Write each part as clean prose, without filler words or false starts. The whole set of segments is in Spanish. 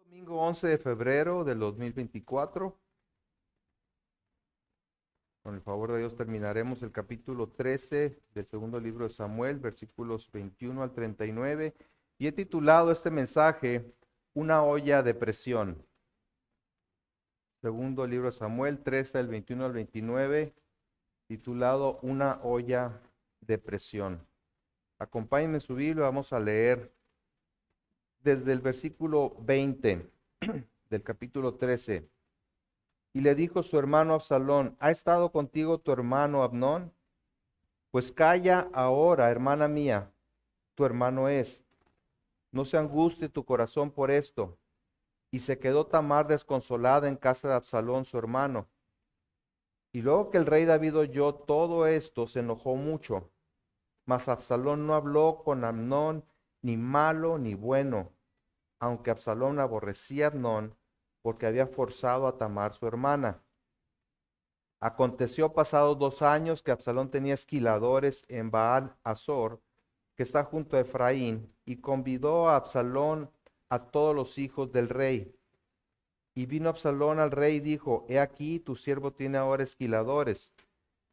Domingo 11 de febrero del 2024. Con el favor de Dios terminaremos el capítulo 13 del segundo libro de Samuel, versículos 21 al 39. Y he titulado este mensaje, Una olla de presión. Segundo libro de Samuel 13 del 21 al 29, titulado Una olla de presión. Acompáñenme en su Biblia, vamos a leer desde el versículo 20 del capítulo 13. Y le dijo su hermano Absalón: ¿Ha estado contigo tu hermano Abnón? Pues calla ahora, hermana mía, tu hermano es. No se angustie tu corazón por esto. Y se quedó Tamar desconsolada en casa de Absalón su hermano. Y luego que el rey David oyó todo esto, se enojó mucho. Mas Absalón no habló con Amnón ni malo ni bueno, aunque Absalón aborrecía a Amnón porque había forzado a Tamar su hermana. Aconteció pasados 2 años que Absalón tenía esquiladores en Baal Azor, que está junto a Efraín, y convidó a Absalón a todos los hijos del rey. Y vino Absalón al rey y dijo: He aquí, tu siervo tiene ahora esquiladores.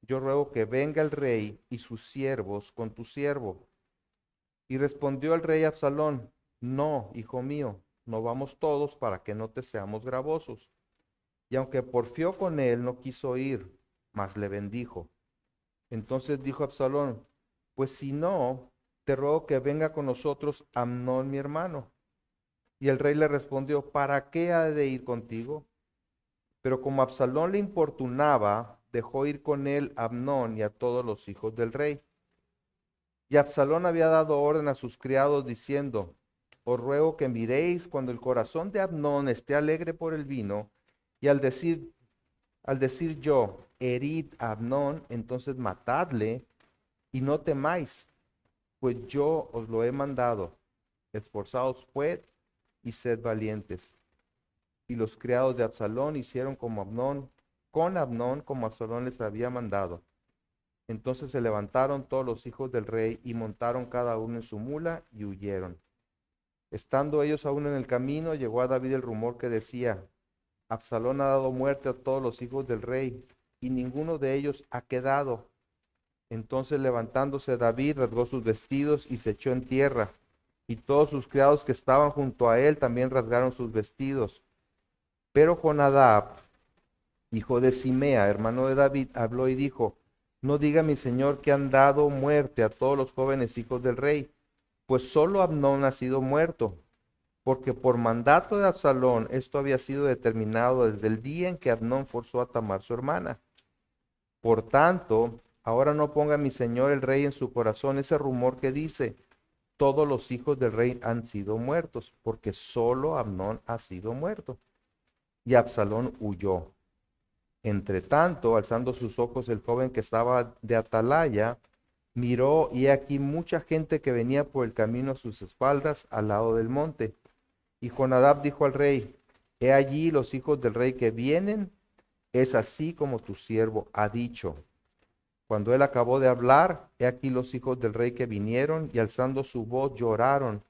Yo ruego que venga el rey y sus siervos con tu siervo. Y respondió el rey a Absalón: No, hijo mío, no vamos todos para que no te seamos gravosos. Y aunque porfió con él, no quiso ir, mas le bendijo. Entonces dijo Absalón: Pues si no, te ruego que venga con nosotros Amnón mi hermano. Y el rey le respondió: ¿Para qué ha de ir contigo? Pero como Absalón le importunaba, dejó ir con él a Amnón y a todos los hijos del rey. Y Absalón había dado orden a sus criados diciendo: Os ruego que miréis cuando el corazón de Amnón esté alegre por el vino, y al decir yo, herid a Amnón, entonces matadle, y no temáis, pues yo os lo he mandado. Esforzaos pues y sed valientes. Y los criados de Absalón hicieron con Amnón como Absalón les había mandado. Entonces se levantaron todos los hijos del rey y montaron cada uno en su mula y huyeron. Estando ellos aún en el camino, llegó a David el rumor que decía: Absalón ha dado muerte a todos los hijos del rey, y ninguno de ellos ha quedado. Entonces levantándose David, rasgó sus vestidos y se echó en tierra, y todos sus criados que estaban junto a él también rasgaron sus vestidos. Pero Jonadab, hijo de Simea, hermano de David, habló y dijo: No diga mi señor que han dado muerte a todos los jóvenes hijos del rey, pues solo Amnón ha sido muerto, porque por mandato de Absalón esto había sido determinado desde el día en que Amnón forzó a Tamar su hermana. Por tanto, ahora no ponga mi señor el rey en su corazón ese rumor que dice: Todos los hijos del rey han sido muertos, porque solo Amnón ha sido muerto. Y Absalón huyó. Entre tanto, alzando sus ojos, el joven que estaba de atalaya miró, y he aquí mucha gente que venía por el camino a sus espaldas al lado del monte. Y Jonadab dijo al rey: He allí los hijos del rey que vienen, es así como tu siervo ha dicho. Cuando él acabó de hablar, he aquí los hijos del rey que vinieron, y alzando su voz lloraron.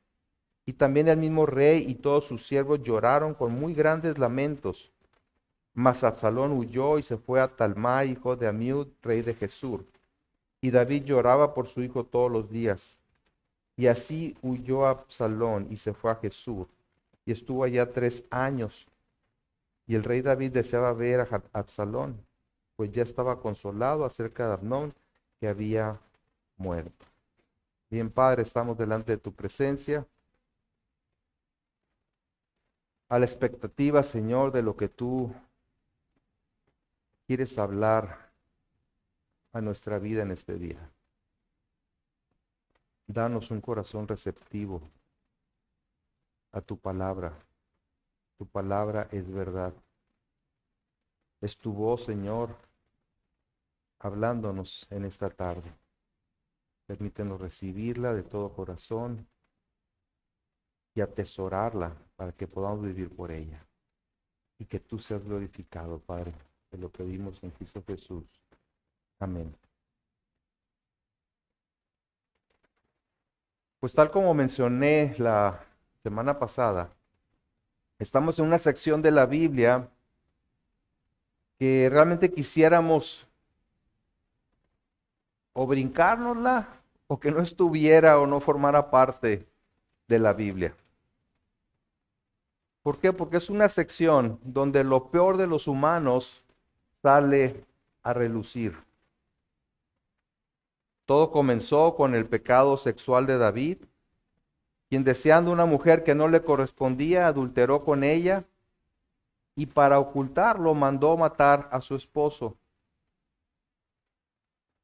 Y también el mismo rey y todos sus siervos lloraron con muy grandes lamentos. Mas Absalón huyó y se fue a Talmai, hijo de Amiud, rey de Gesur. Y David lloraba por su hijo todos los días. Y así huyó Absalón y se fue a Gesur. Y estuvo allá 3 años. Y el rey David deseaba ver a Absalón, pues ya estaba consolado acerca de Amnón, que había muerto. Bien, Padre, estamos delante de tu presencia, a la expectativa, Señor, de lo que tú quieres hablar a nuestra vida en este día. Danos un corazón receptivo a tu palabra. Tu palabra es verdad. Es tu voz, Señor, hablándonos en esta tarde. Permítenos recibirla de todo corazón y atesorarla para que podamos vivir por ella. Y que tú seas glorificado, Padre. Te lo pedimos en Cristo Jesús. Amén. Pues tal como mencioné la semana pasada, Estamos en una sección de la Biblia que realmente quisiéramos o brincárnosla o que no estuviera o no formara parte de la Biblia. ¿Por qué? Porque es una sección donde lo peor de los humanos sale a relucir. Todo comenzó con el pecado sexual de David, quien deseando una mujer que no le correspondía, adulteró con ella y para ocultarlo mandó matar a su esposo.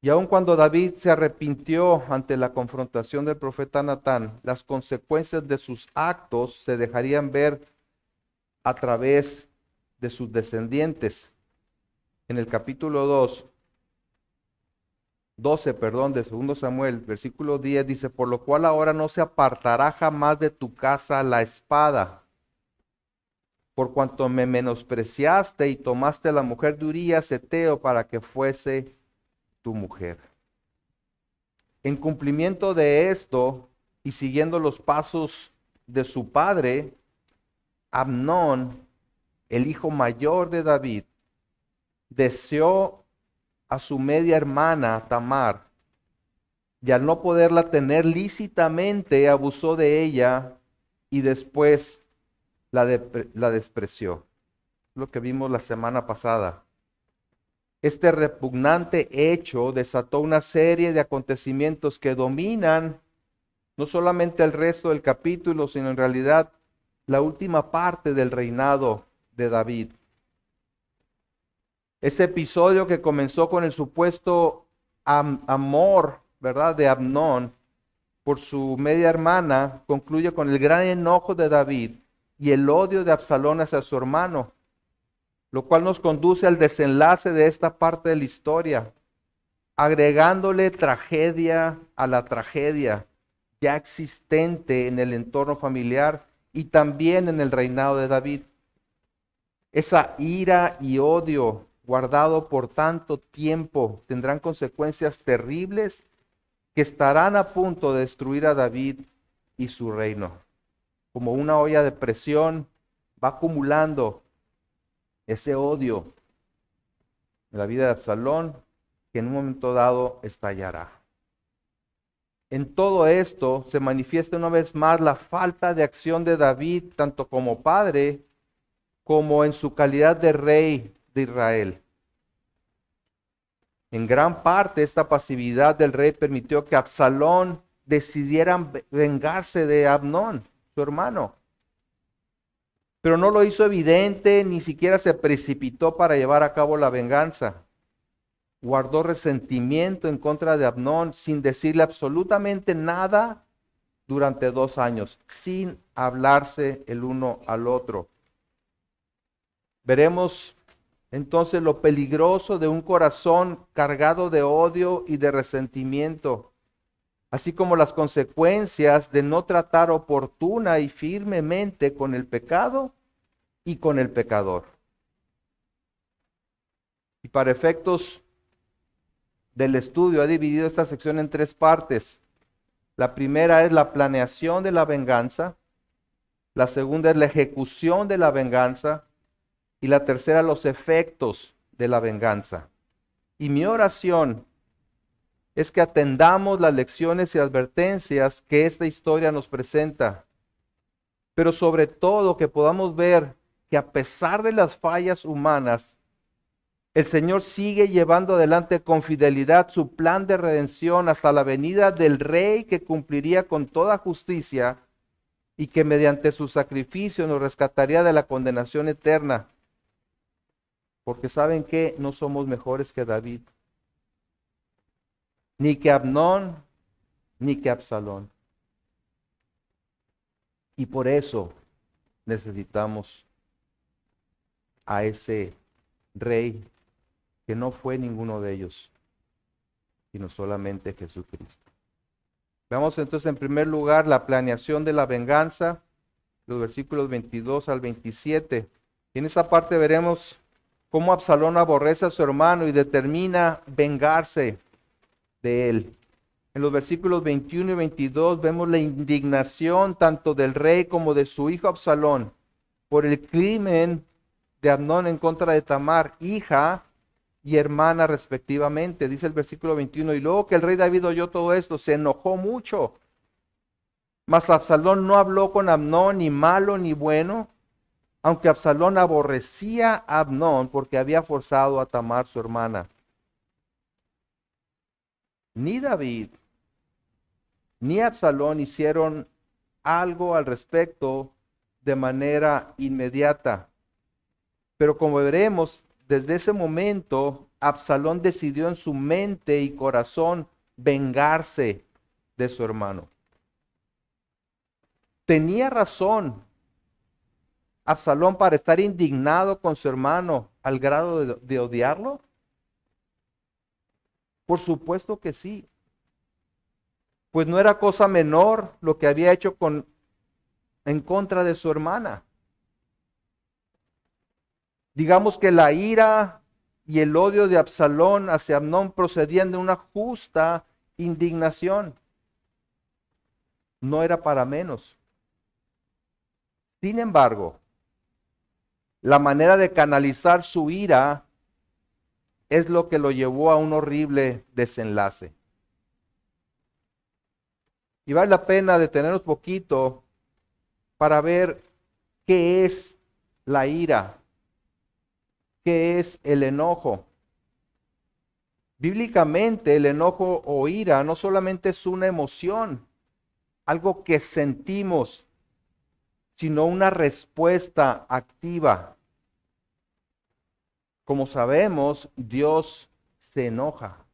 Y aun cuando David se arrepintió ante la confrontación del profeta Natán, las consecuencias de sus actos se dejarían ver a través de sus descendientes. En el capítulo 12, de 2 Samuel, versículo 10 dice, por lo cual ahora no se apartará jamás de tu casa la espada, por cuanto me menospreciaste y tomaste a la mujer de Urías Heteo para que fuese tu mujer. En cumplimiento de esto y siguiendo los pasos de su padre, Amnón, el hijo mayor de David, deseó a su media hermana Tamar, y al no poderla tener lícitamente, abusó de ella y después la despreció. Lo que vimos la semana pasada. Este repugnante hecho desató una serie de acontecimientos que dominan no solamente el resto del capítulo, sino en realidad la última parte del reinado de David. Ese episodio que comenzó con el supuesto amor, ¿verdad?, de Amnón por su media hermana, concluye con el gran enojo de David y el odio de Absalón hacia su hermano, lo cual nos conduce al desenlace de esta parte de la historia, agregándole tragedia a la tragedia ya existente en el entorno familiar y también en el reinado de David. Esa ira y odio guardado por tanto tiempo tendrán consecuencias terribles que estarán a punto de destruir a David y su reino. Como una olla de presión va acumulando ese odio en la vida de Absalón, que en un momento dado estallará. En todo esto se manifiesta una vez más la falta de acción de David, tanto como padre, como en su calidad de rey de Israel. En gran parte esta pasividad del rey permitió que Absalón decidiera vengarse de Amnón, su hermano. Pero no lo hizo evidente, ni siquiera se precipitó para llevar a cabo la venganza. Guardó resentimiento en contra de Amnón sin decirle absolutamente nada durante 2 años, sin hablarse el uno al otro. Veremos entonces lo peligroso de un corazón cargado de odio y de resentimiento, así como las consecuencias de no tratar oportuna y firmemente con el pecado y con el pecador. Y para efectos del estudio, ha dividido esta sección en 3 partes. La primera es la planeación de la venganza, la segunda es la ejecución de la venganza, y la tercera, los efectos de la venganza. Y mi oración es que atendamos las lecciones y advertencias que esta historia nos presenta, pero sobre todo que podamos ver que a pesar de las fallas humanas, el Señor sigue llevando adelante con fidelidad su plan de redención hasta la venida del Rey que cumpliría con toda justicia y que mediante su sacrificio nos rescataría de la condenación eterna. Porque ¿saben qué? No somos mejores que David, ni que Amnón, ni que Absalón. Y por eso necesitamos a ese rey que no fue ninguno de ellos, sino solamente Jesucristo. Veamos entonces en primer lugar la planeación de la venganza, los versículos 22 al 27. Y en esa parte veremos cómo Absalón aborrece a su hermano y determina vengarse de él. En los versículos 21 y 22 vemos la indignación tanto del rey como de su hijo Absalón por el crimen de Amnón en contra de Tamar, hija y hermana respectivamente. Dice el versículo 21, y luego que el rey David oyó todo esto, se enojó mucho. Mas Absalón no habló con Amnón ni malo ni bueno, aunque Absalón aborrecía a Amnón porque había forzado a Tamar su hermana. Ni David ni Absalón hicieron algo al respecto de manera inmediata. Pero como veremos, desde ese momento, Absalón decidió en su mente y corazón vengarse de su hermano. Tenía razón Absalón para estar indignado con su hermano al grado de odiarlo. Por supuesto que sí. Pues no era cosa menor lo que había hecho en contra de su hermana. Digamos que la ira y el odio de Absalón hacia Amnón procedían de una justa indignación. No era para menos. Sin embargo, la manera de canalizar su ira es lo que lo llevó a un horrible desenlace. Y vale la pena detenernos poquito para ver qué es la ira, qué es el enojo. Bíblicamente, el enojo o ira no solamente es una emoción, algo que sentimos, sino una respuesta activa. Como sabemos, Dios se enoja,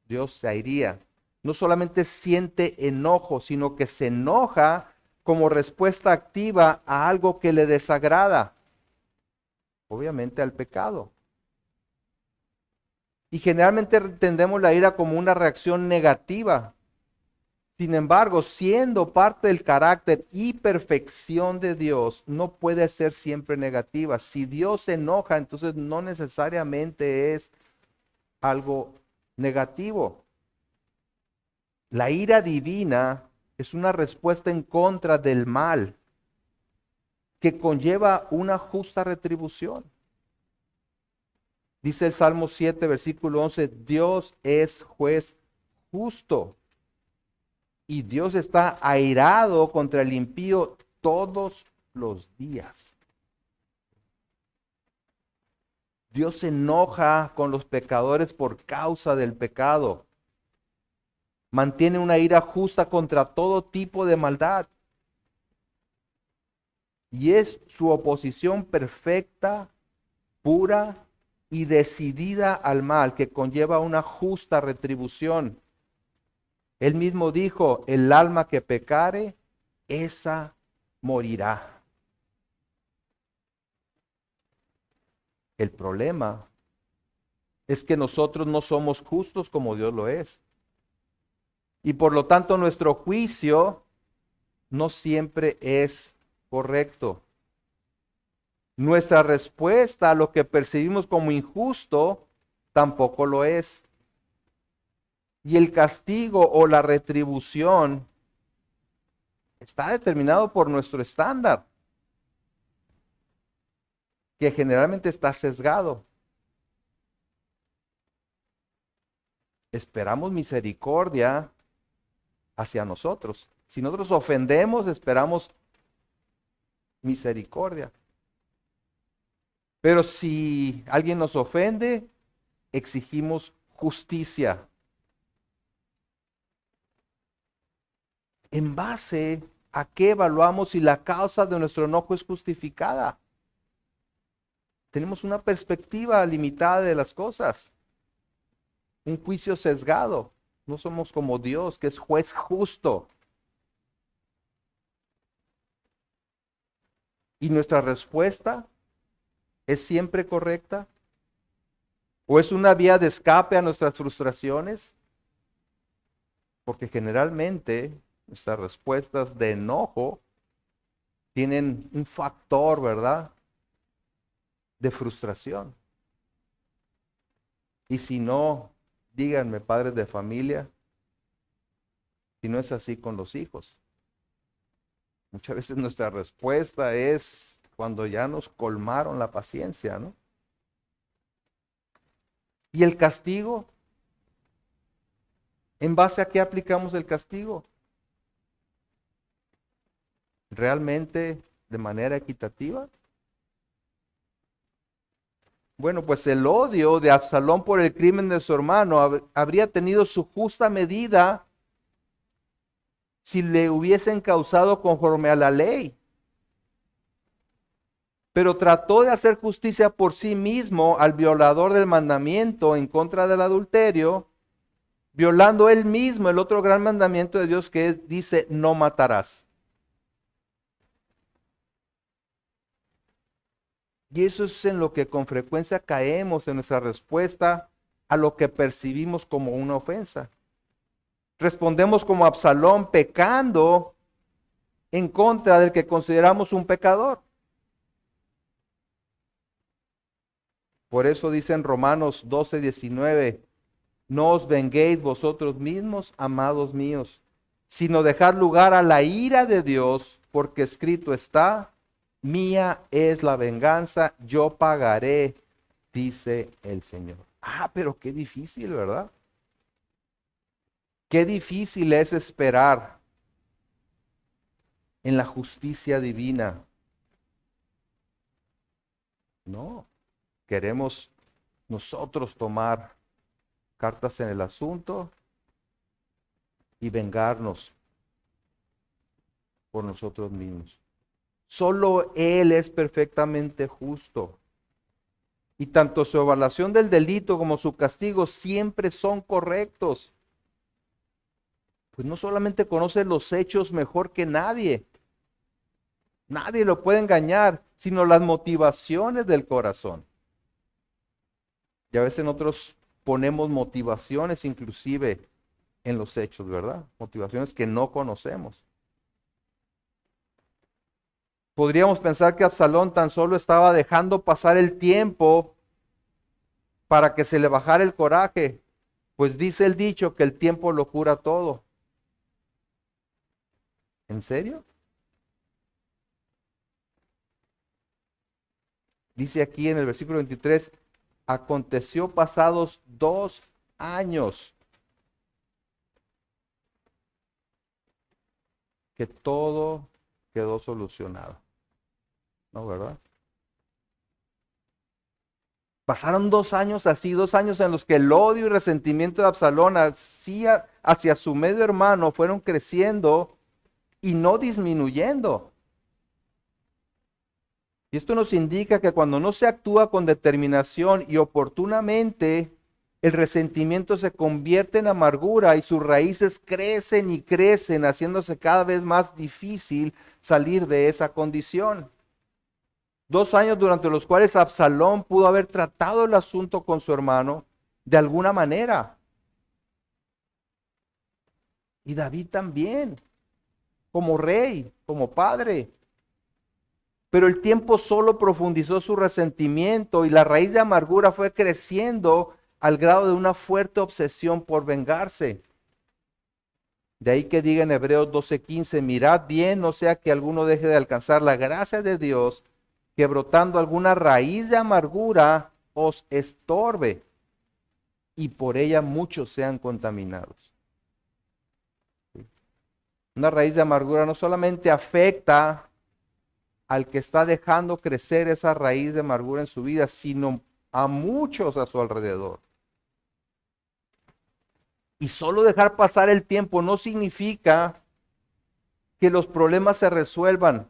Dios se airía. No solamente siente enojo, sino que se enoja como respuesta activa a algo que le desagrada, obviamente al pecado. Y generalmente entendemos la ira como una reacción negativa. Sin embargo, siendo parte del carácter y perfección de Dios, no puede ser siempre negativa. Si Dios se enoja, entonces no necesariamente es algo negativo. La ira divina es una respuesta en contra del mal que conlleva una justa retribución. Dice el Salmo 7, versículo 11, Dios es juez justo y Dios está airado contra el impío todos los días. Dios se enoja con los pecadores por causa del pecado. Mantiene una ira justa contra todo tipo de maldad. Y es su oposición perfecta, pura y decidida al mal que conlleva una justa retribución. Él mismo dijo, el alma que pecare, esa morirá. El problema es que nosotros no somos justos como Dios lo es. Y por lo tanto nuestro juicio no siempre es correcto. Nuestra respuesta a lo que percibimos como injusto tampoco lo es. Y el castigo o la retribución está determinado por nuestro estándar, que generalmente está sesgado. Esperamos misericordia hacia nosotros. Si nosotros ofendemos, esperamos misericordia. Pero si alguien nos ofende, exigimos justicia. ¿En base a qué evaluamos si la causa de nuestro enojo es justificada? Tenemos una perspectiva limitada de las cosas, un juicio sesgado. No somos como Dios, que es juez justo. ¿Y nuestra respuesta es siempre correcta? ¿O es una vía de escape a nuestras frustraciones? Porque generalmente nuestras respuestas de enojo tienen un factor, ¿verdad?, de frustración. Y si no, díganme, padres de familia, si no es así con los hijos. Muchas veces nuestra respuesta es cuando ya nos colmaron la paciencia, ¿no? ¿Y el castigo? ¿En base a qué aplicamos el castigo? ¿Realmente de manera equitativa? Bueno, pues el odio de Absalón por el crimen de su hermano habría tenido su justa medida si le hubiesen causado conforme a la ley. Pero trató de hacer justicia por sí mismo al violador del mandamiento en contra del adulterio, violando él mismo el otro gran mandamiento de Dios que dice, no matarás. Y eso es en lo que con frecuencia caemos en nuestra respuesta a lo que percibimos como una ofensa. Respondemos como Absalón, pecando en contra del que consideramos un pecador. Por eso dice en Romanos 12:19, no os venguéis vosotros mismos, amados míos, sino dejad lugar a la ira de Dios, porque escrito está, mía es la venganza, yo pagaré, dice el Señor. Ah, pero qué difícil, ¿verdad? Qué difícil es esperar en la justicia divina. No, queremos nosotros tomar cartas en el asunto y vengarnos por nosotros mismos. Solo Él es perfectamente justo. Y tanto su evaluación del delito como su castigo siempre son correctos. Pues no solamente conoce los hechos mejor que nadie. Nadie lo puede engañar, sino las motivaciones del corazón. Y a veces nosotros ponemos motivaciones inclusive en los hechos, ¿verdad? Motivaciones que no conocemos. Podríamos pensar que Absalón tan solo estaba dejando pasar el tiempo para que se le bajara el coraje, pues dice el dicho que el tiempo lo cura todo. ¿En serio? Dice aquí en el versículo 23, aconteció pasados 2 años que todo quedó solucionado. ¿No, verdad? Pasaron 2 años así, 2 años en los que el odio y resentimiento de Absalón hacia su medio hermano fueron creciendo y no disminuyendo. Y esto nos indica que cuando no se actúa con determinación y oportunamente, el resentimiento se convierte en amargura y sus raíces crecen y crecen, haciéndose cada vez más difícil salir de esa condición. 2 años durante los cuales Absalón pudo haber tratado el asunto con su hermano de alguna manera. Y David también, como rey, como padre. Pero el tiempo solo profundizó su resentimiento y la raíz de amargura fue creciendo al grado de una fuerte obsesión por vengarse. De ahí que diga en Hebreos 12:15, mirad bien, no sea que alguno deje de alcanzar la gracia de Dios, que brotando alguna raíz de amargura os estorbe y por ella muchos sean contaminados. Una raíz de amargura no solamente afecta al que está dejando crecer esa raíz de amargura en su vida, sino a muchos a su alrededor. Y solo dejar pasar el tiempo no significa que los problemas se resuelvan.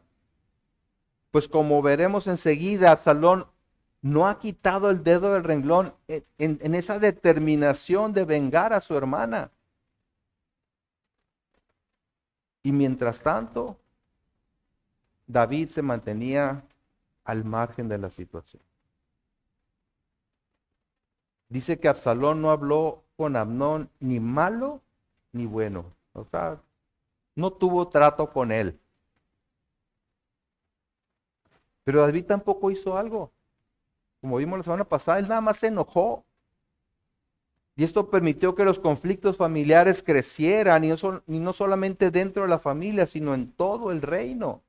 Pues como veremos enseguida, Absalón no ha quitado el dedo del renglón en esa determinación de vengar a su hermana. Y mientras tanto, David se mantenía al margen de la situación. Dice que Absalón no habló con Amnón ni malo ni bueno. O sea, no tuvo trato con él. Pero David tampoco hizo algo. Como vimos la semana pasada, él nada más se enojó. Y esto permitió que los conflictos familiares crecieran, y no solamente dentro de la familia, sino en todo el reino.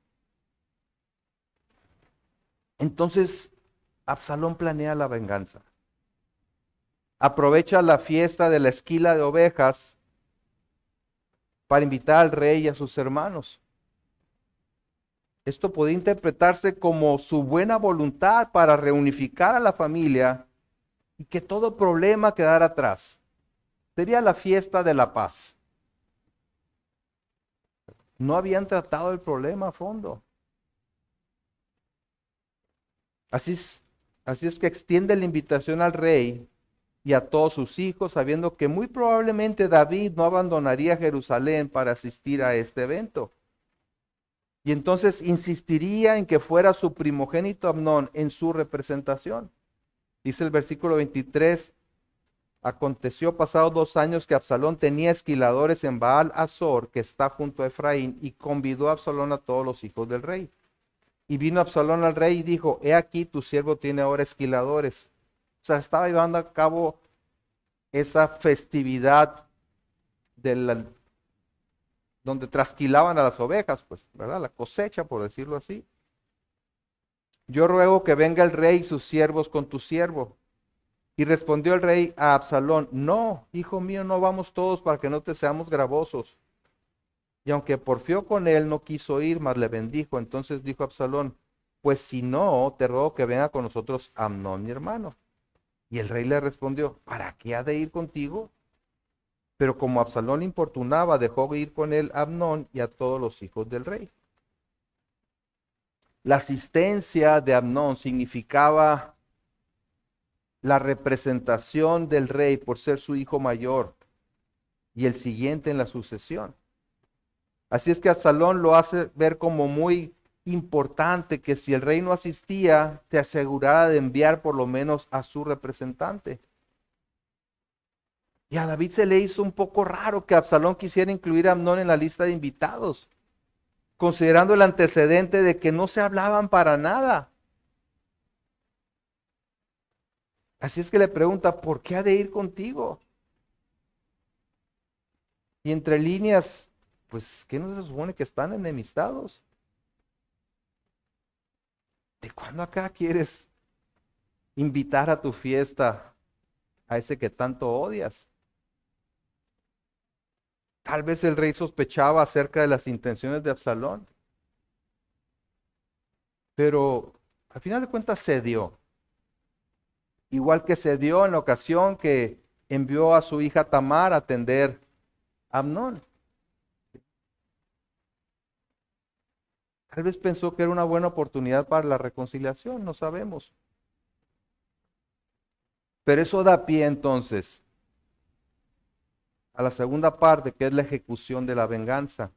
Entonces, Absalón planea la venganza. Aprovecha la fiesta de la esquila de ovejas para invitar al rey y a sus hermanos. Esto podía interpretarse como su buena voluntad para reunificar a la familia y que todo problema quedara atrás. Sería la fiesta de la paz. No habían tratado el problema a fondo. Así es, así es que extiende la invitación al rey y a todos sus hijos, sabiendo que muy probablemente David no abandonaría Jerusalén para asistir a este evento. Y entonces insistiría en que fuera su primogénito Amnón en su representación. Dice el versículo 23, aconteció pasados 2 años que Absalón tenía esquiladores en Baal Azor, que está junto a Efraín, y convidó a Absalón a todos los hijos del rey. Y vino Absalón al rey y dijo, he aquí tu siervo tiene ahora esquiladores. O sea, estaba llevando a cabo esa festividad donde trasquilaban a las ovejas, pues, ¿verdad? La cosecha, por decirlo así. Yo ruego que venga el rey y sus siervos con tu siervo. Y respondió el rey a Absalón, no, hijo mío, no vamos todos para que no te seamos gravosos. Y aunque porfió con él, no quiso ir, mas le bendijo. Entonces dijo Absalón, pues si no, te ruego que venga con nosotros Amnón, mi hermano. Y el rey le respondió, ¿para qué ha de ir contigo? Pero como Absalón le importunaba, dejó ir con él a Amnón y a todos los hijos del rey. La asistencia de Amnón significaba la representación del rey por ser su hijo mayor y el siguiente en la sucesión. Así es que Absalón lo hace ver como muy importante que si el rey no asistía, se asegurara de enviar por lo menos a su representante. Y a David se le hizo un poco raro que Absalón quisiera incluir a Amnón en la lista de invitados, considerando el antecedente de que no se hablaban para nada. Así es que le pregunta, ¿por qué ha de ir contigo? Y entre líneas, pues, ¿qué no se supone que están enemistados? ¿De cuándo acá quieres invitar a tu fiesta a ese que tanto odias? Tal vez el rey sospechaba acerca de las intenciones de Absalón, pero al final de cuentas se dio. Igual que se dio en la ocasión que envió a su hija Tamar a atender a Amnón. Tal vez pensó que era una buena oportunidad para la reconciliación, no sabemos. Pero eso da pie entonces a la segunda parte, que es la ejecución de la venganza.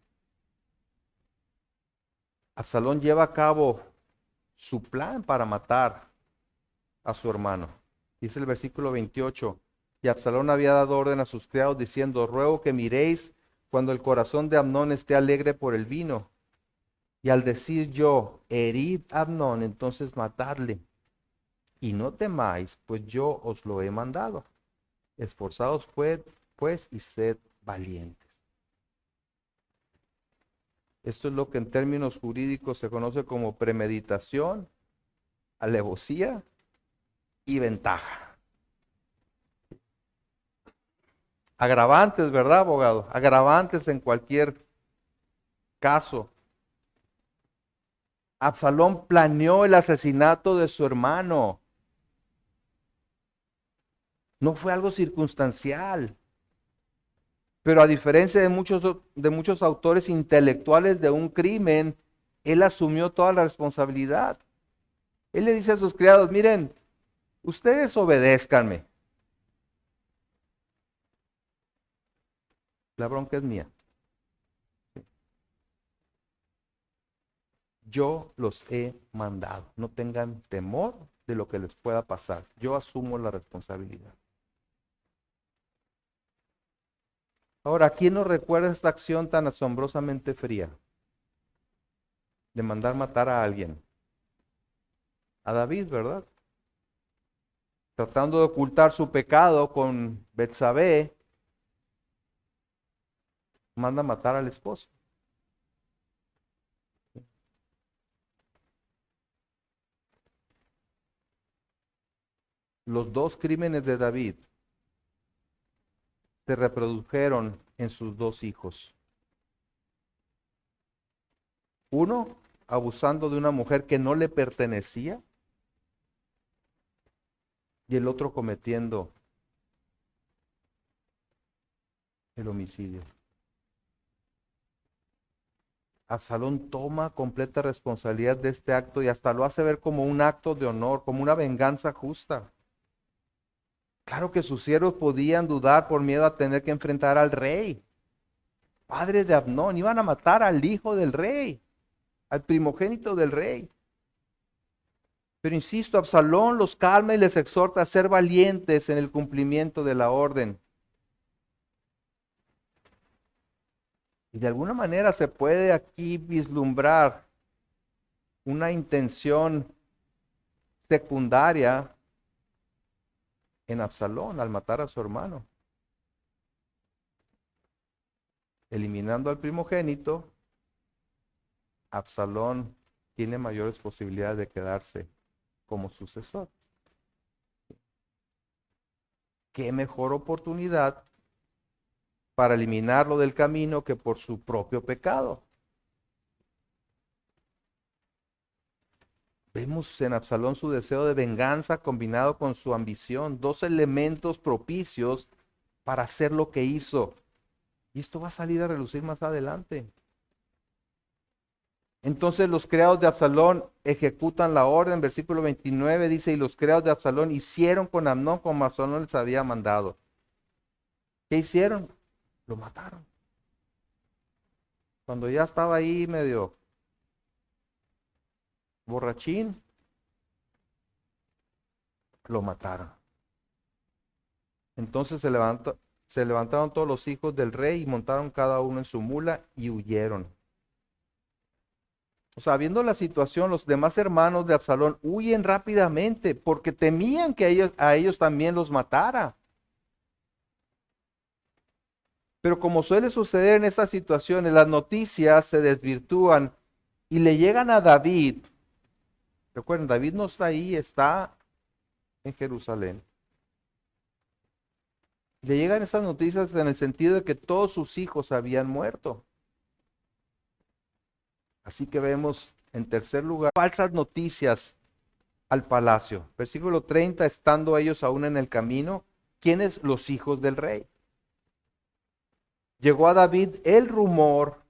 Absalón lleva a cabo su plan para matar a su hermano. Dice el versículo 28, y Absalón había dado orden a sus criados diciendo, ruego que miréis cuando el corazón de Amnón esté alegre por el vino. Y al decir yo, herid a Amnón, entonces matadle. Y no temáis, pues yo os lo he mandado. Esforzaos pues y sed valientes. Esto es lo que en términos jurídicos se conoce como premeditación, alevosía y ventaja. Agravantes, ¿verdad, abogado? Agravantes en cualquier caso. Absalón planeó el asesinato de su hermano. No fue algo circunstancial. Pero a diferencia de muchos autores intelectuales de un crimen, él asumió toda la responsabilidad. Él le dice a sus criados, miren, ustedes obedézcanme. La bronca es mía. Yo los he mandado. No tengan temor de lo que les pueda pasar. Yo asumo la responsabilidad. Ahora, ¿quién nos recuerda esta acción tan asombrosamente fría? De mandar matar a alguien. A David, ¿verdad? Tratando de ocultar su pecado con Betsabé, manda matar al esposo. los dos crímenes de David se reprodujeron en sus dos hijos. Uno, abusando de una mujer que no le pertenecía, y el otro cometiendo el homicidio. Absalón toma completa responsabilidad de este acto y hasta lo hace ver como un acto de honor, como una venganza justa. Claro que sus siervos podían dudar por miedo a tener que enfrentar al rey, padre de Amnón. Iban a matar al hijo del rey, al primogénito del rey. Pero insisto, Absalón los calma y les exhorta a ser valientes en el cumplimiento de la orden. Y de alguna manera se puede aquí vislumbrar una intención secundaria en Absalón al matar a su hermano. Eliminando al primogénito, Absalón tiene mayores posibilidades de quedarse como sucesor. ¿Qué mejor oportunidad para eliminarlo del camino que por su propio pecado? Vemos en Absalón su deseo de venganza combinado con su ambición, dos elementos propicios para hacer lo que hizo. Y esto va a salir a relucir más adelante. Entonces los criados de Absalón ejecutan la orden. Versículo 29 dice, y los criados de Absalón hicieron con Amnón como Absalón les había mandado. ¿Qué hicieron? Lo mataron. Cuando ya estaba ahí medio borrachín, lo mataron. Entonces se levantaron todos los hijos del rey y montaron cada uno en su mula y huyeron. O sea, viendo la situación, los demás hermanos de Absalón huyen rápidamente porque temían que a ellos también los matara. Pero como suele suceder en estas situaciones, las noticias se desvirtúan y le llegan a David. Recuerden, David no está ahí, está en Jerusalén. Le llegan estas noticias en el sentido de que todos sus hijos habían muerto. Así que vemos en tercer lugar falsas noticias al palacio. Versículo 30, estando ellos aún en el camino, ¿quiénes? Los hijos del rey. Llegó a David el rumor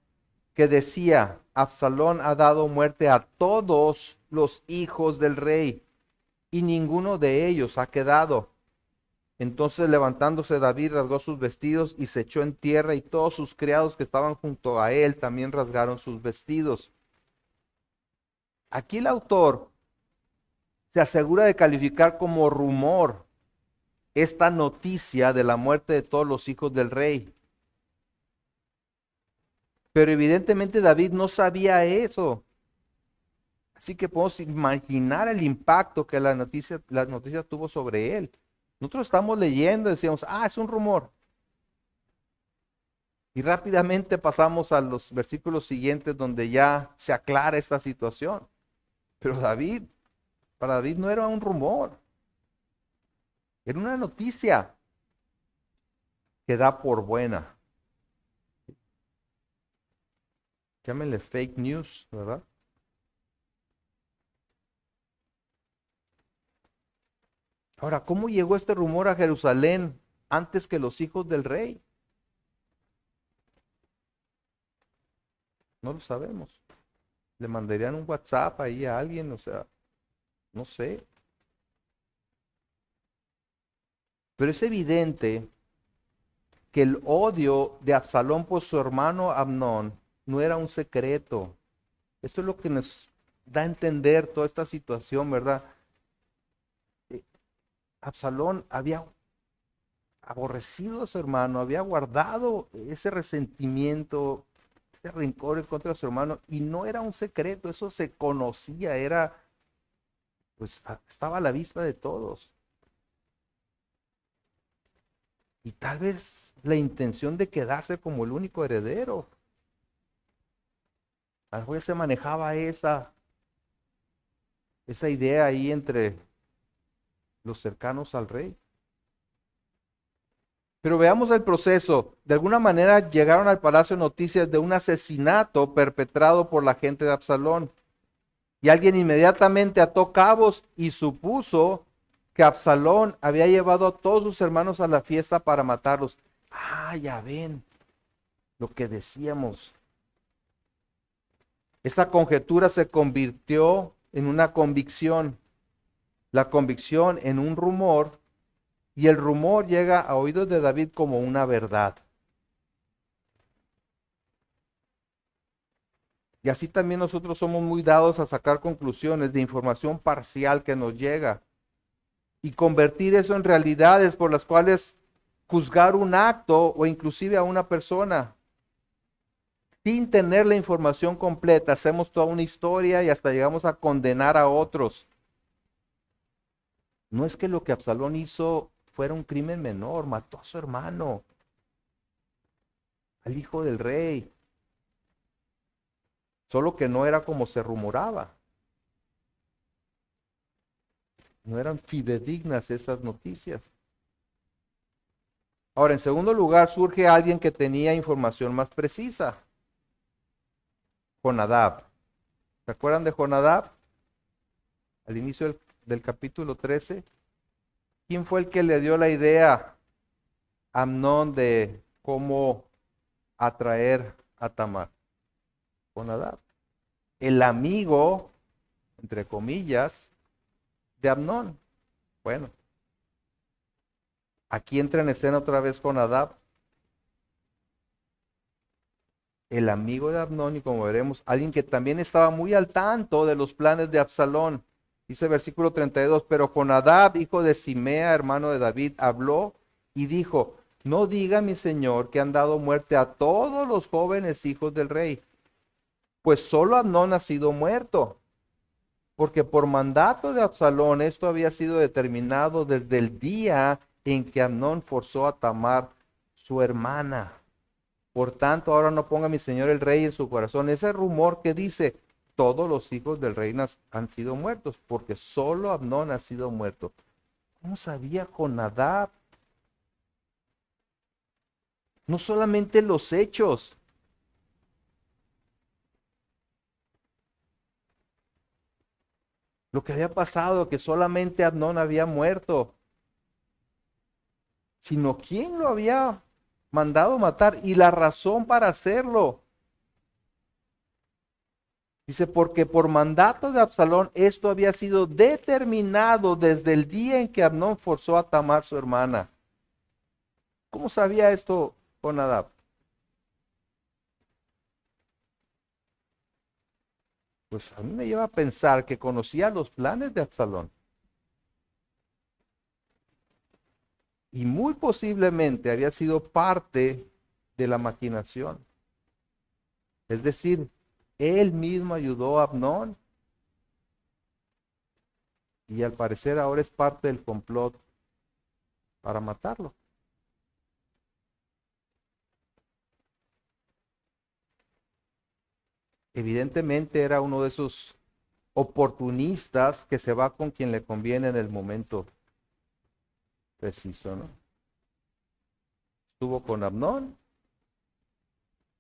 que decía, Absalón ha dado muerte a todos los hijos del rey y ninguno de ellos ha quedado. Entonces levantándose David rasgó sus vestidos y se echó en tierra y todos sus criados que estaban junto a él también rasgaron sus vestidos. Aquí el autor se asegura de calificar como rumor esta noticia de la muerte de todos los hijos del rey. Pero evidentemente David no sabía eso. Así que podemos imaginar el impacto que la noticia tuvo sobre él. Nosotros estamos leyendo y decíamos, es un rumor. Y rápidamente pasamos a los versículos siguientes donde ya se aclara esta situación. Pero para David no era un rumor. Era una noticia que da por buena. Llámenle fake news, ¿verdad? Ahora, ¿cómo llegó este rumor a Jerusalén antes que los hijos del rey? No lo sabemos. Le mandarían un WhatsApp ahí a alguien, o sea, no sé. Pero es evidente que el odio de Absalón por su hermano Amnón no era un secreto. Esto es lo que nos da a entender toda esta situación, ¿verdad? Absalón había aborrecido a su hermano, había guardado ese resentimiento, ese rencor en contra de su hermano, y no era un secreto, eso se conocía, estaba a la vista de todos. Y tal vez la intención de quedarse como el único heredero. A lo mejor se manejaba esa idea ahí entre los cercanos al rey. Pero veamos el proceso. De alguna manera llegaron al palacio noticias de un asesinato perpetrado por la gente de Absalón. Y alguien inmediatamente ató cabos y supuso que Absalón había llevado a todos sus hermanos a la fiesta para matarlos. Ah, ya ven lo que decíamos. Esa conjetura se convirtió en una convicción, la convicción en un rumor, y el rumor llega a oídos de David como una verdad. Y así también nosotros somos muy dados a sacar conclusiones de información parcial que nos llega y convertir eso en realidades por las cuales juzgar un acto o inclusive a una persona. Sin tener la información completa, hacemos toda una historia y hasta llegamos a condenar a otros. No es que lo que Absalón hizo fuera un crimen menor, mató a su hermano, al hijo del rey, solo que no era como se rumoraba. No eran fidedignas esas noticias. Ahora, en segundo lugar, surge alguien que tenía información más precisa. Jonadab. ¿Se acuerdan de Jonadab? Al inicio del capítulo 13. ¿Quién fue el que le dio la idea a Amnón de cómo atraer a Tamar? Jonadab. El amigo, entre comillas, de Amnón. Bueno, aquí entra en escena otra vez Jonadab, el amigo de Amnón, y como veremos, alguien que también estaba muy al tanto de los planes de Absalón. Dice versículo 32, pero Jonadab, hijo de Simea, hermano de David, habló y dijo, no diga mi señor que han dado muerte a todos los jóvenes hijos del rey, pues solo Amnón ha sido muerto, porque por mandato de Absalón esto había sido determinado desde el día en que Amnón forzó a Tamar, su hermana. Por tanto, ahora no ponga mi señor el rey en su corazón ese rumor que dice, todos los hijos del rey han sido muertos, porque solo Amnón ha sido muerto. ¿Cómo sabía Jonadab? No solamente los hechos, lo que había pasado, que solamente Amnón había muerto, sino quién lo había mandado matar y la razón para hacerlo. Dice, porque por mandato de Absalón esto había sido determinado desde el día en que Amnón forzó a Tamar, su hermana. ¿Cómo sabía esto Jonadab? Pues a mí me lleva a pensar que conocía los planes de Absalón. Y muy posiblemente había sido parte de la maquinación. Es decir, él mismo ayudó a Amnón y al parecer ahora es parte del complot para matarlo. Evidentemente era uno de esos oportunistas que se va con quien le conviene en el momento preciso, ¿no? Estuvo con Amnón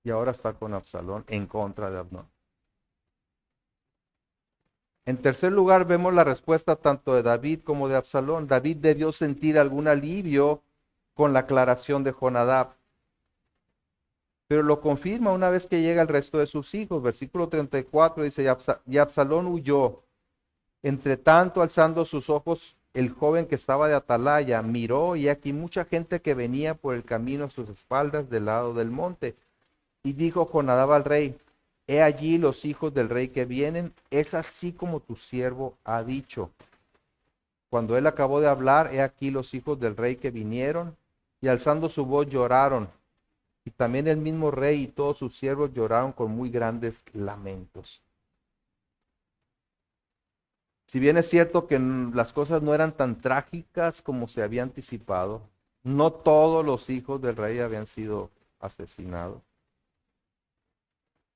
y ahora está con Absalón en contra de Amnón. En tercer lugar, vemos la respuesta tanto de David como de Absalón. David debió sentir algún alivio con la aclaración de Jonadab, pero lo confirma una vez que llega el resto de sus hijos. Versículo 34 dice, y Absalón huyó. Entre tanto, alzando sus ojos, el joven que estaba de atalaya miró y aquí mucha gente que venía por el camino a sus espaldas del lado del monte. Y dijo Jonadab al rey, he allí los hijos del rey que vienen, es así como tu siervo ha dicho. Cuando él acabó de hablar, he aquí los hijos del rey que vinieron, y alzando su voz lloraron. Y también el mismo rey y todos sus siervos lloraron con muy grandes lamentos. Si bien es cierto que las cosas no eran tan trágicas como se había anticipado, no todos los hijos del rey habían sido asesinados.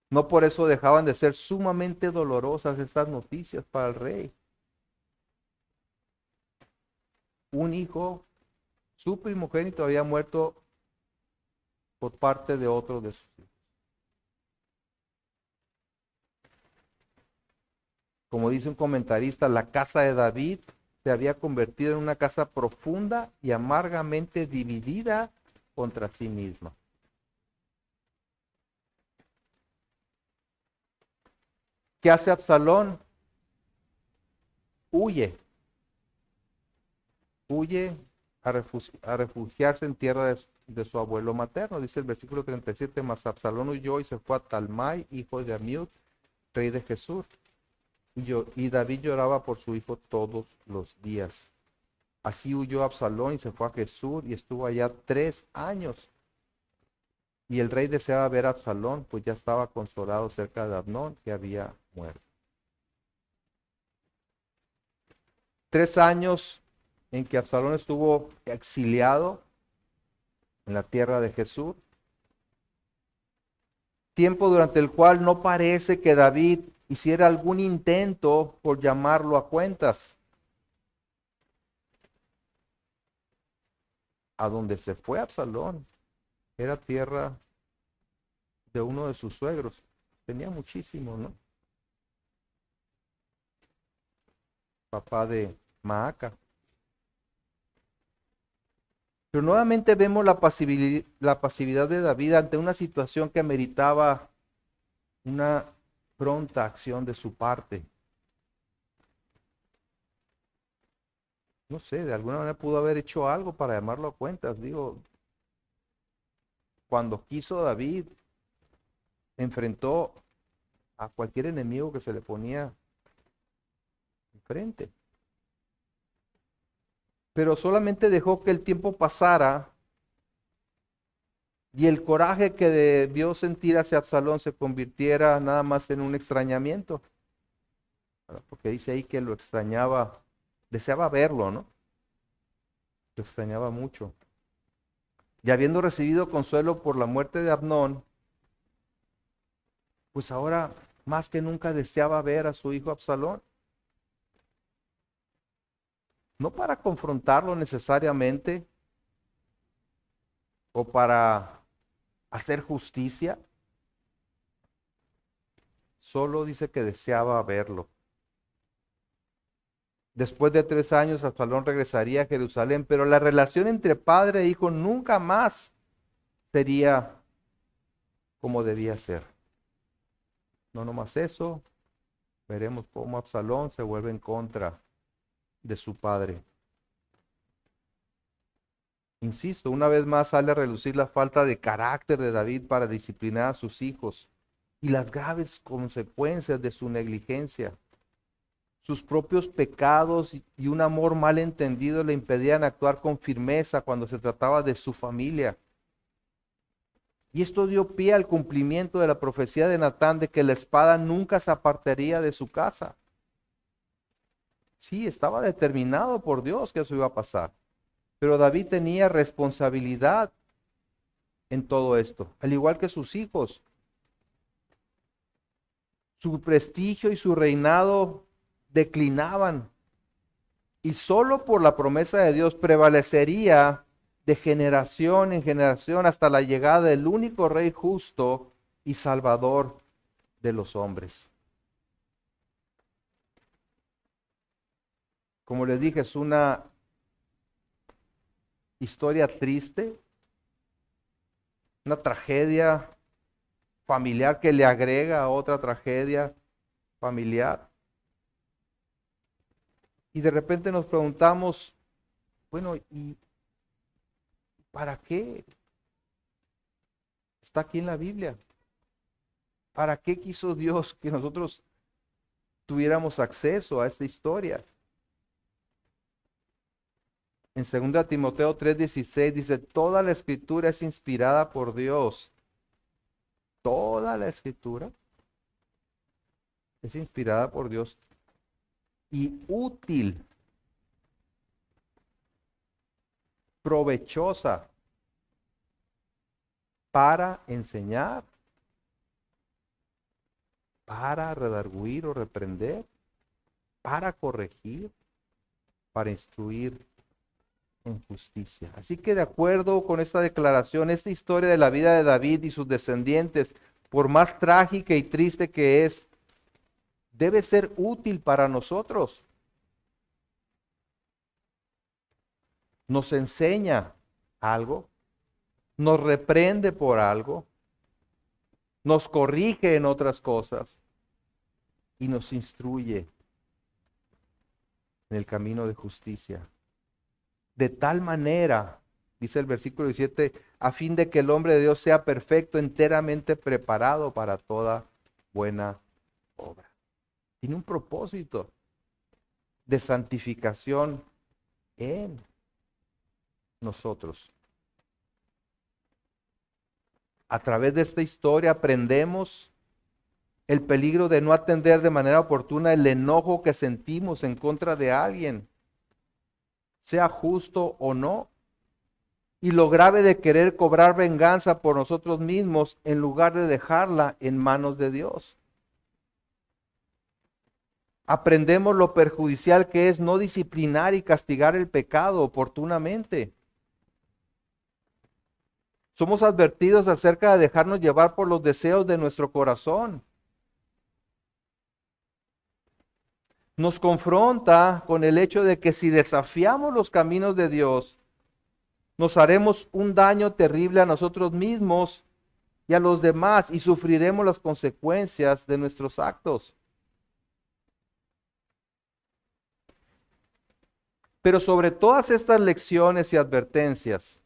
No por eso dejaban de ser sumamente dolorosas estas noticias para el rey. un hijo, su primogénito había muerto por parte de otro de sus hijos. Como dice un comentarista, la casa de David se había convertido en una casa profunda y amargamente dividida contra sí misma. ¿Qué hace Absalón? Huye. Huye a refugiarse en tierra de su abuelo materno. Dice el versículo 37, mas Absalón huyó y se fue a Talmai, hijo de Amiud, rey de Jesús. Y David lloraba por su hijo todos los días. Así huyó Absalón y se fue a Jesús y estuvo allá 3 años. Y el rey deseaba ver a Absalón, pues ya estaba consolado cerca de Abnón, que había muerto. 3 años en que Absalón estuvo exiliado en la tierra de Jesús. Tiempo durante el cual no parece que David hiciera algún intento por llamarlo a cuentas. A donde se fue Absalón era tierra de uno de sus suegros. Tenía muchísimo, ¿no? Papá de Maaca. Pero nuevamente vemos la pasividad de David ante una situación que meritaba una pronta acción de su parte. No sé, de alguna manera pudo haber hecho algo para llamarlo a cuentas. Digo, cuando quiso David, enfrentó a cualquier enemigo que se le ponía enfrente. Pero solamente dejó que el tiempo pasara y el coraje que debió sentir hacia Absalón se convirtiera nada más en un extrañamiento. Porque dice ahí que lo extrañaba, deseaba verlo, ¿no? Lo extrañaba mucho. Y habiendo recibido consuelo por la muerte de Abnón, pues ahora más que nunca deseaba ver a su hijo Absalón. No para confrontarlo necesariamente o para hacer justicia, solo dice que deseaba verlo. Después de 3 años, Absalón regresaría a Jerusalén, pero la relación entre padre e hijo nunca más sería como debía ser. No nomás eso, veremos cómo Absalón se vuelve en contra de su padre. Insisto, una vez más sale a relucir la falta de carácter de David para disciplinar a sus hijos y las graves consecuencias de su negligencia. Sus propios pecados y un amor mal entendido le impedían actuar con firmeza cuando se trataba de su familia. Y esto dio pie al cumplimiento de la profecía de Natán de que la espada nunca se apartaría de su casa. Sí, estaba determinado por Dios que eso iba a pasar. Pero David tenía responsabilidad en todo esto, al igual que sus hijos. Su prestigio y su reinado declinaban. Y solo por la promesa de Dios prevalecería de generación en generación hasta la llegada del único Rey justo y Salvador de los hombres. Como les dije, es una historia triste, una tragedia familiar que le agrega a otra tragedia familiar. Y de repente nos preguntamos, bueno, ¿y para qué está aquí en la Biblia? ¿Para qué quiso Dios que nosotros tuviéramos acceso a esta historia? En 2 Timoteo 3:16 dice, toda la escritura es inspirada por Dios. Toda la escritura es inspirada por Dios y útil, provechosa para enseñar, para redarguir o reprender, para corregir, para instruir en justicia. Así que de acuerdo con esta declaración, esta historia de la vida de David y sus descendientes, por más trágica y triste que es, debe ser útil para nosotros. Nos enseña algo, nos reprende por algo, nos corrige en otras cosas y nos instruye en el camino de justicia. De tal manera, dice el versículo 17, a fin de que el hombre de Dios sea perfecto, enteramente preparado para toda buena obra. Tiene un propósito de santificación en nosotros. A través de esta historia aprendemos el peligro de no atender de manera oportuna el enojo que sentimos en contra de alguien, sea justo o no, y lo grave de querer cobrar venganza por nosotros mismos en lugar de dejarla en manos de Dios. Aprendemos lo perjudicial que es no disciplinar y castigar el pecado oportunamente. Somos advertidos acerca de dejarnos llevar por los deseos de nuestro corazón. Nos confronta con el hecho de que si desafiamos los caminos de Dios, nos haremos un daño terrible a nosotros mismos y a los demás y sufriremos las consecuencias de nuestros actos. Pero sobre todas estas lecciones y advertencias,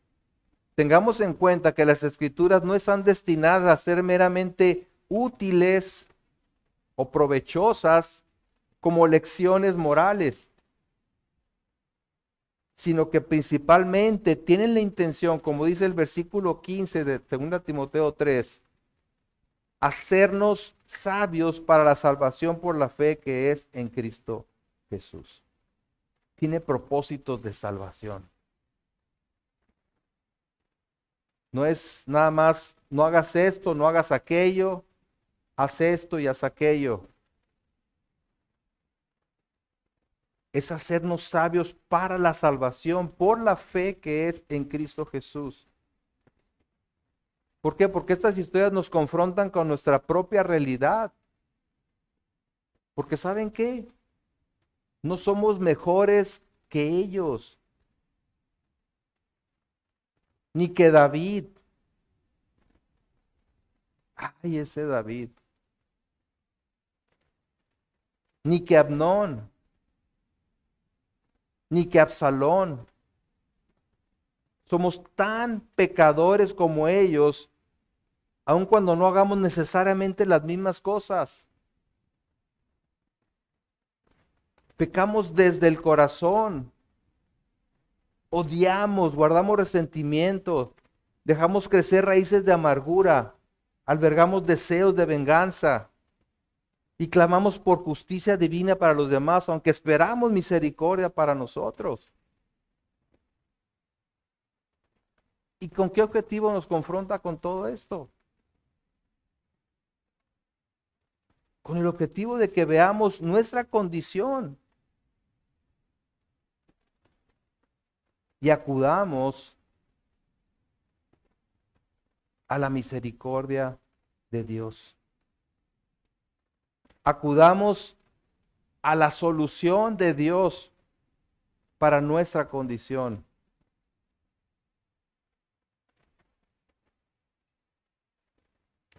tengamos en cuenta que las Escrituras no están destinadas a ser meramente útiles o provechosas como lecciones morales, sino que principalmente tienen la intención, como dice el versículo 15 de 2 Timoteo 3, hacernos sabios para la salvación por la fe que es en Cristo Jesús. Tiene propósitos de salvación. No es nada más, no hagas esto, no hagas aquello, haz esto y haz aquello. Es hacernos sabios para la salvación por la fe que es en Cristo Jesús. ¿Por qué? Porque estas historias nos confrontan con nuestra propia realidad. Porque ¿saben qué? No somos mejores que ellos, ni que David. Ay, ese David. Ni que Amnón, ni que Absalón. Somos tan pecadores como ellos, aun cuando no hagamos necesariamente las mismas cosas. Pecamos desde el corazón. Odiamos, guardamos resentimiento, dejamos crecer raíces de amargura, albergamos deseos de venganza y clamamos por justicia divina para los demás, aunque esperamos misericordia para nosotros. ¿Y con qué objetivo nos confronta con todo esto? Con el objetivo de que veamos nuestra condición y acudamos a la misericordia de Dios. Acudamos a la solución de Dios para nuestra condición.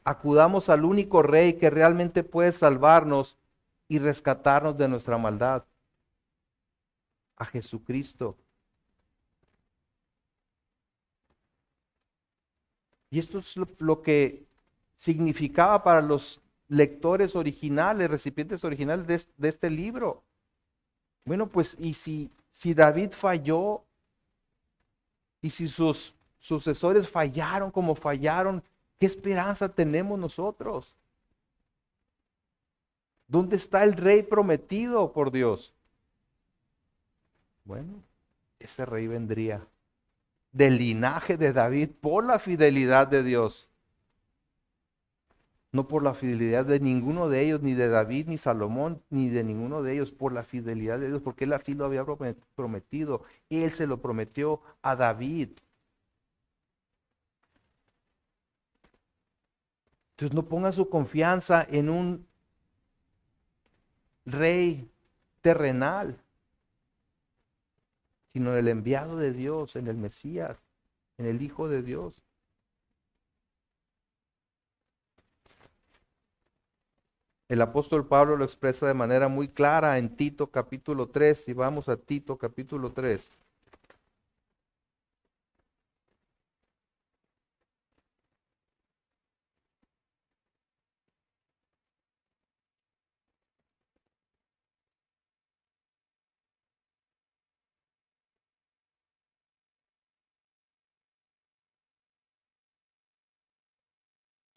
Acudamos al único Rey que realmente puede salvarnos y rescatarnos de nuestra maldad, a Jesucristo. Y esto es lo que significaba para los lectores originales, recipientes originales de este libro. Bueno, pues, y si David falló, y si sus sucesores fallaron como fallaron, ¿qué esperanza tenemos nosotros? ¿Dónde está el rey prometido por Dios? Bueno, ese rey vendría del linaje de David por la fidelidad de Dios. no por la fidelidad de ninguno de ellos, ni de David, ni Salomón, ni de ninguno de ellos, por la fidelidad de Dios, porque Él así lo había prometido. Él se lo prometió a David. Entonces no ponga su confianza en un rey terrenal, sino en el enviado de Dios, en el Mesías, en el Hijo de Dios. El apóstol Pablo lo expresa de manera muy clara en Tito capítulo 3. Y vamos a Tito capítulo 3.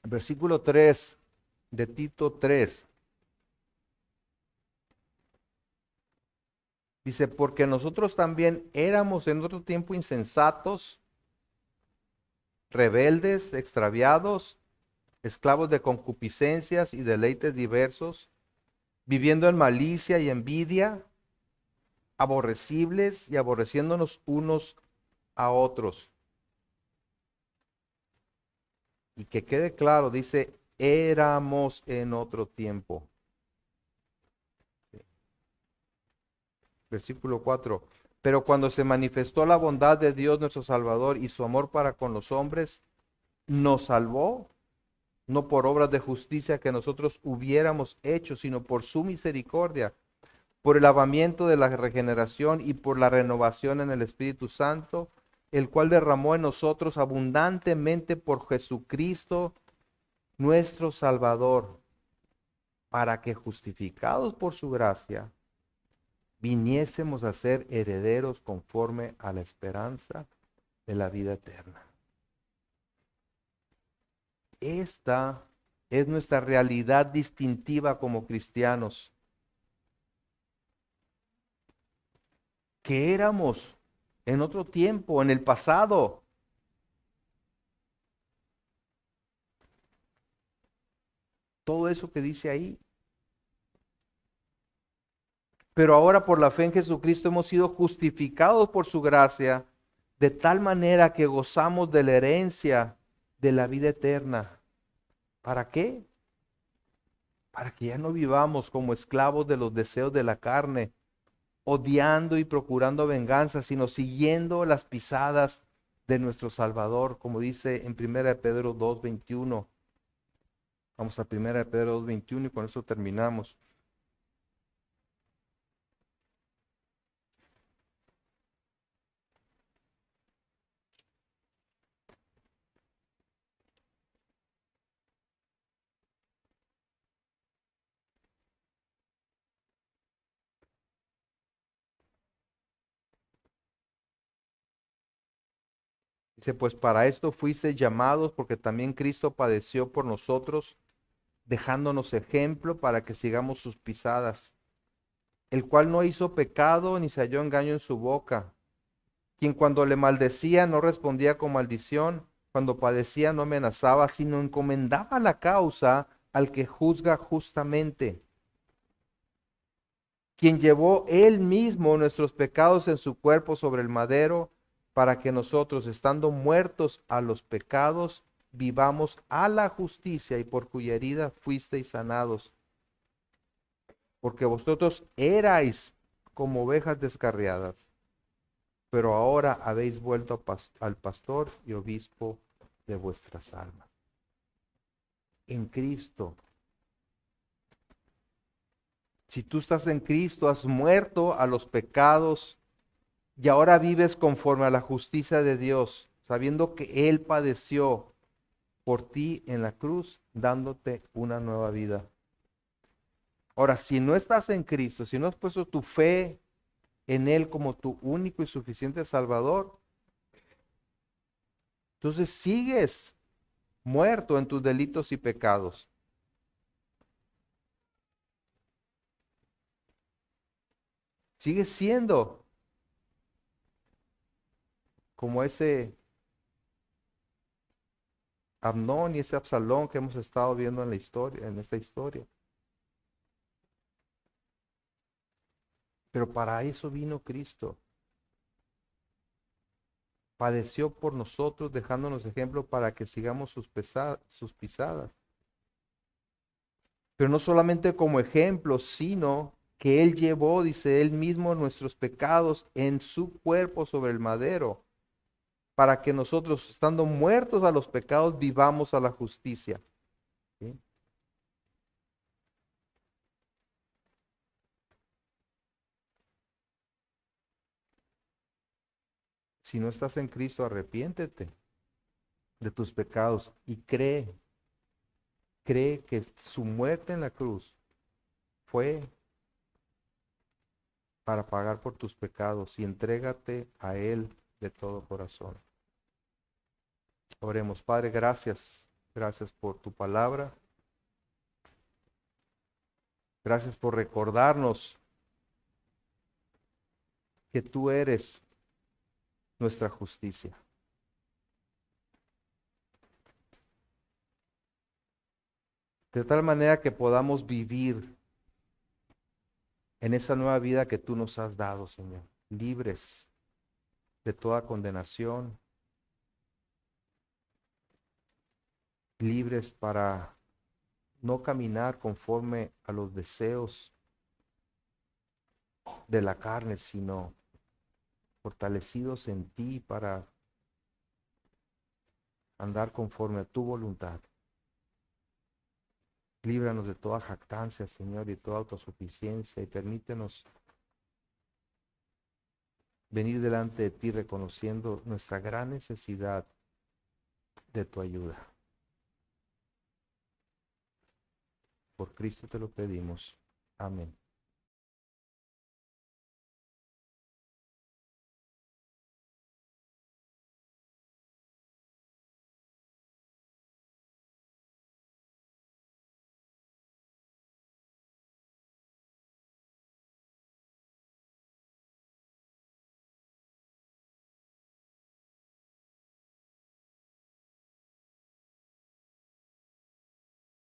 Versículo 3 de Tito 3. Dice, porque nosotros también éramos en otro tiempo insensatos, rebeldes, extraviados, esclavos de concupiscencias y deleites diversos, viviendo en malicia y envidia, aborrecibles y aborreciéndonos unos a otros. Y que quede claro, dice, éramos en otro tiempo. Versículo 4. Pero cuando se manifestó la bondad de Dios nuestro Salvador y su amor para con los hombres, nos salvó, no por obras de justicia que nosotros hubiéramos hecho, sino por su misericordia, por el lavamiento de la regeneración y por la renovación en el Espíritu Santo, el cual derramó en nosotros abundantemente por Jesucristo, nuestro Salvador, para que justificados por su gracia, viniésemos a ser herederos conforme a la esperanza de la vida eterna. Esta es nuestra realidad distintiva como cristianos, que éramos en otro tiempo, en el pasado. Todo eso que dice ahí. Pero ahora por la fe en Jesucristo hemos sido justificados por su gracia, de tal manera que gozamos de la herencia de la vida eterna. ¿Para qué? Para que ya no vivamos como esclavos de los deseos de la carne, odiando y procurando venganza, sino siguiendo las pisadas de nuestro Salvador, como dice en 1 Pedro 2:21. Vamos a 1 Pedro 2:21 y con eso terminamos. Dice, pues para esto fuisteis llamados, porque también Cristo padeció por nosotros, dejándonos ejemplo para que sigamos sus pisadas, el cual no hizo pecado ni se halló engaño en su boca, quien cuando le maldecía no respondía con maldición, cuando padecía no amenazaba, sino encomendaba la causa al que juzga justamente, quien llevó él mismo nuestros pecados en su cuerpo sobre el madero, para que nosotros, estando muertos a los pecados, vivamos a la justicia, y por cuya herida fuisteis sanados. Porque vosotros erais como ovejas descarriadas, pero ahora habéis vuelto al pastor y obispo de vuestras almas. En Cristo. Si tú estás en Cristo, has muerto a los pecados y ahora vives conforme a la justicia de Dios, sabiendo que Él padeció por ti en la cruz, dándote una nueva vida. Ahora, si no estás en Cristo, si no has puesto tu fe en Él como tu único y suficiente Salvador, entonces sigues muerto en tus delitos y pecados. Sigues siendo como ese Amnón y ese Absalón que hemos estado viendo en la historia, en esta historia. Pero para eso vino Cristo. Padeció por nosotros, dejándonos ejemplo para que sigamos sus pisadas. Pero no solamente como ejemplo, sino que Él llevó, dice Él mismo, nuestros pecados en su cuerpo sobre el madero, para que nosotros, estando muertos a los pecados, vivamos a la justicia. ¿Sí? Si no estás en Cristo, arrepiéntete de tus pecados y cree que su muerte en la cruz fue para pagar por tus pecados y entrégate a Él de todo corazón. Oremos, Padre, gracias. Gracias por tu palabra. Gracias por recordarnos que tú eres nuestra justicia. De tal manera que podamos vivir en esa nueva vida que tú nos has dado, Señor, libres de toda condenación, libres para no caminar conforme a los deseos de la carne, sino fortalecidos en ti para andar conforme a tu voluntad. Líbranos de toda jactancia, Señor, y toda autosuficiencia, y permítenos venir delante de ti reconociendo nuestra gran necesidad de tu ayuda. Por Cristo te lo pedimos. Amén.